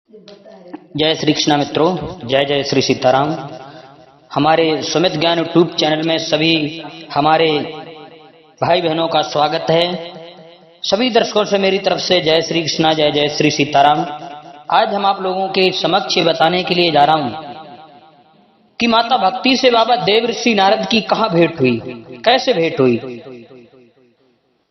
जय श्री कृष्णा मित्रों, जय जय श्री सीताराम। हमारे सुमित ज्ञान यूट्यूब चैनल में सभी हमारे भाई बहनों का स्वागत है। सभी दर्शकों से मेरी तरफ से जय श्री कृष्णा, जय जय श्री सीताराम। आज हम आप लोगों के समक्ष बताने के लिए जा रहा हूं कि माता भक्ति से बाबा देवर्षि नारद की कहां भेंट हुई, कैसे भेंट हुई।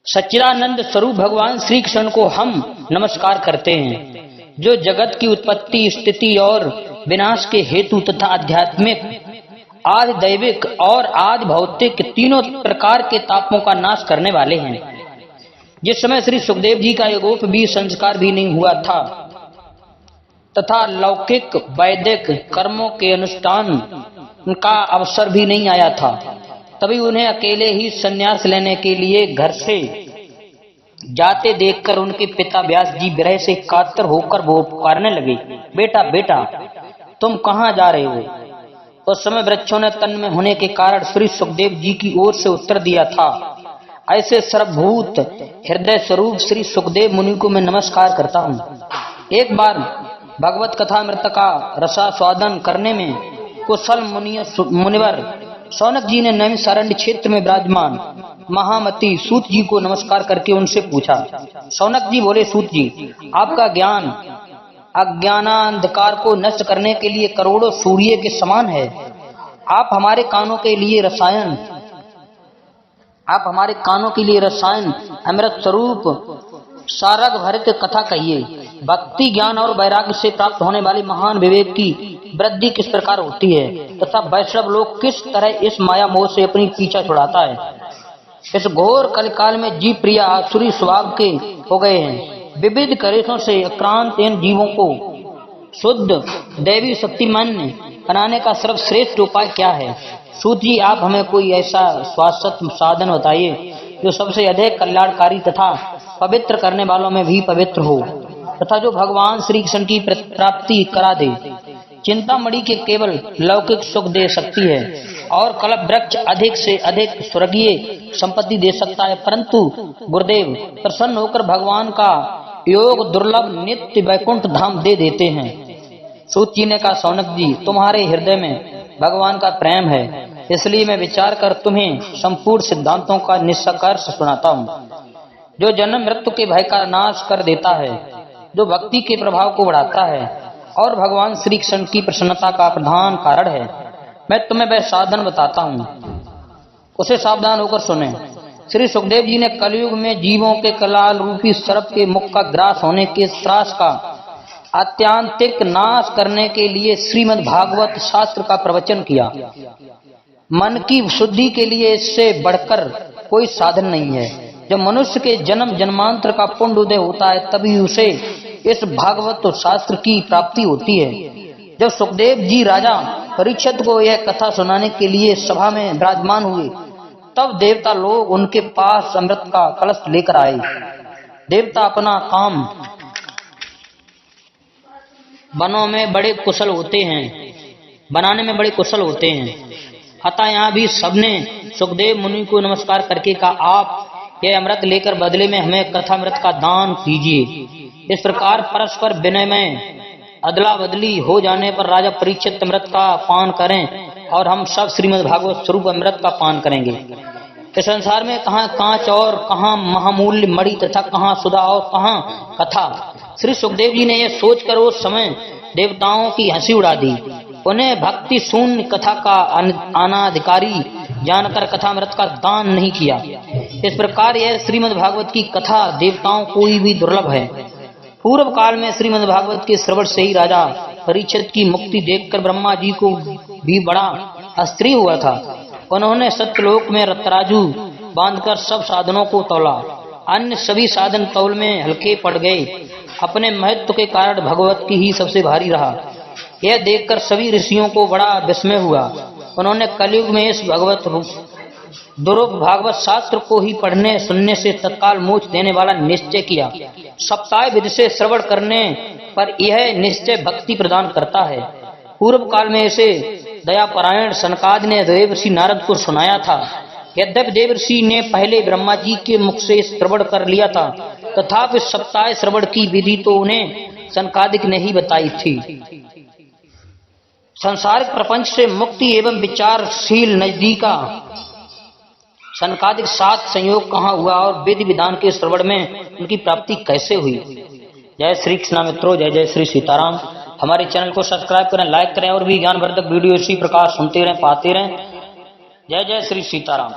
सच्चिदानंद स्वरूप भगवान श्री कृष्ण को हम नमस्कार करते हैं, जो जगत की उत्पत्ति, स्थिति और विनाश के हेतु तथा आध्यात्मिक, आदि दैविक और आदि भौतिक तीनों प्रकार के तापों का नाश करने वाले हैं। जिस समय श्री सुखदेव जी का यज्ञोप भी संस्कार भी नहीं हुआ था तथा लौकिक वैदिक कर्मों के अनुष्ठान का अवसर भी नहीं आया था, तभी उन्हें अकेले ही संन्यास लेने के लिए घर से जाते देखकर उनके पिता व्यास जी विरह से कातर होकर वो पुकारने लगे, बेटा बेटा तुम कहाँ जा रहे हो। उस समय वृक्षों ने तन में होने के कारण श्री सुखदेव जी की ओर से उत्तर दिया था, ऐसे सर्वभूत हृदय स्वरूप श्री सुखदेव मुनि को मैं नमस्कार करता हूँ। एक बार भगवत कथा मृत का रसास्वादन करने में कुशल मुनिवर सौनक जी ने नैमिषारण्य क्षेत्र में विराजमान महामती सूत जी को नमस्कार करके उनसे पूछा। सौनक जी बोले, सूत जी, आपका ज्ञान अज्ञानांधकार को नष्ट करने के लिए करोड़ों सूर्य के समान है। आप हमारे कानों के लिए रसायन अमृत स्वरूप सारग भरित कथा कहिए। भक्ति, ज्ञान और वैराग्य से प्राप्त होने वाली महान विवेक की वृद्धि किस प्रकार होती है तथा वैष्णव लोग किस तरह इस माया मोह से अपनी पीछा छुड़ाता है। इस घोर कलिकाल में जीव प्रिय आसुरी स्वभाव के हो गए हैं। विविध कलेशों से आक्रांत इन जीवों को शुद्ध दैवी शक्तिमान बनाने का सर्वश्रेष्ठ उपाय क्या है। सूत जी, आप हमें कोई ऐसा शाश्वत साधन बताइए जो सबसे अधिक कल्याणकारी तथा पवित्र करने वालों में भी पवित्र हो तथा जो भगवान श्री कृष्ण की प्राप्ति करा दे। चिंतामणि के केवल लौकिक सुख दे सकती है और कल्प वृक्ष अधिक से अधिक स्वर्गीय संपत्ति दे सकता है, परंतु गुरुदेव प्रसन्न होकर भगवान का योग दुर्लभ नित्य वैकुंठ धाम दे देते हैं। सूत जी ने कहा, सौनक जी, तुम्हारे हृदय में भगवान का प्रेम है, इसलिए मैं विचार कर तुम्हें संपूर्ण सिद्धांतों का निष्कर्ष सुनाता हूँ, जो जन्म मृत्यु के भय का नाश कर देता है, जो भक्ति के प्रभाव को बढ़ाता है और भगवान श्री कृष्ण की प्रसन्नता का प्रधान कारण है। मैं तुम्हें वह साधन बताता हूँ, उसे सावधान होकर सुने। श्री सुखदेव जी ने कलयुग में जीवों के कलाल रूपी सर्प के मुख का ग्रास होने के त्रास का आत्यांतिक नाश करने के लिए श्रीमद् भागवत शास्त्र का प्रवचन किया। मन की शुद्धि के लिए इससे बढ़कर कोई साधन नहीं है। जब मनुष्य के जन्म जन्मांतर का पुण्य उदय होता है, तभी उसे इस भागवत शास्त्र की प्राप्ति होती है। जब सुखदेव जी राजा परीक्षित को यह कथा सुनाने के लिए सभा में विराजमान हुए, तब देवता लोग उनके पास अमृत का कलश लेकर आए। देवता अपना काम बनाने में बड़े कुशल होते हैं। अतः यहाँ भी सबने सुखदेव मुनि को नमस्कार करके कहा, आप यह अमृत लेकर बदले में हमें कथामृत का दान कीजिए। इस प्रकार परस्पर विनय में अदला बदली हो जाने पर राजा परीक्षित अमृत का पान करें और हम सब श्रीमद् भागवत स्वरूप अमृत का पान करेंगे। इस संसार में कहाँ कांच और कहाँ महामूल्य मणि तथा कहाँ सुधा और कहाँ कथा। श्री सुखदेव जी ने यह सोचकर उस समय देवताओं की हंसी उड़ा दी। उन्हें भक्ति शून्य कथा का अनाधिकारी जानकर कथामृत का दान नहीं किया। इस प्रकार यह श्रीमद् भागवत की कथा देवताओं को भी दुर्लभ है। पूर्व काल में श्रीमद् भागवत के श्रवण से ही राजा परीक्षित की मुक्ति देखकर ब्रह्मा जी को भी बड़ा आश्चर्य हुआ था। उन्होंने सत्यलोक में तराजू बांधकर सब साधनों को तौला। अन्य सभी साधन तौल में हल्के पड़ गए। अपने महत्व के कारण भगवत की ही सबसे भारी रहा। यह देखकर सभी ऋषियों को बड़ा विस्मय हुआ। उन्होंने कलयुग में इस दुर्लभ भागवत शास्त्र को ही पढ़ने सुनने से तत्काल मोक्ष देने वाला निश्चय किया। सप्ताह विधि से श्रवण करने पर यह निश्चय भक्ति प्रदान करता है। पूर्व काल में इसे दयापरायण सनकादि ने देवर्षि नारद को सुनाया था। यद्यपि देवर्षि ने पहले ब्रह्मा जी के मुख से श्रवण कर लिया था, तथापि सप्ताह श्रवण की विधि तो उन्हें सनकादिक ने ही बताई थी। संसारिक प्रपंच से मुक्ति एवं विचारशील नजदीका सनकादिक 7 संयोग कहाँ हुआ और विधि विधान के श्रवण में उनकी प्राप्ति कैसे हुई। जय श्री कृष्ण मित्रों, जय जय श्री सीताराम। हमारे चैनल को सब्सक्राइब करें, लाइक करें और भी ज्ञानवर्धक वीडियो इसी प्रकार सुनते रहें, पाते रहें। जय जय श्री सीताराम।